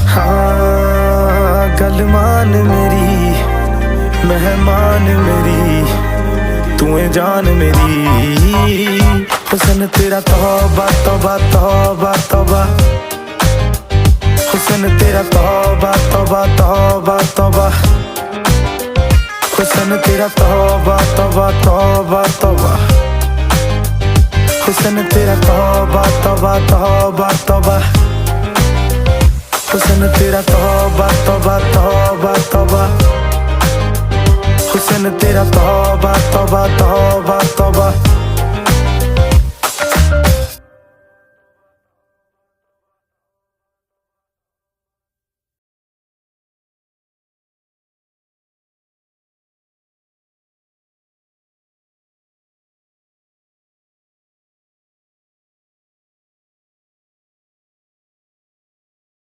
हाँ गल मान मेरी मेहमान मेरी तू है जान मेरी। हुस्न तेरा तौबा तौबा तौबा तौबा, हुस्न तेरा तौबा तौबा तौबा तौबा, हुस्न तेरा तौबा तौबा तौबा तौबा, हुस्न तेरा तौबा तौबा तौबा तौबा, हुस्न तेरा तौबा तौबा तौबा तौबा, हुस्न तेरा तौबा तौबा तौबा तौबा।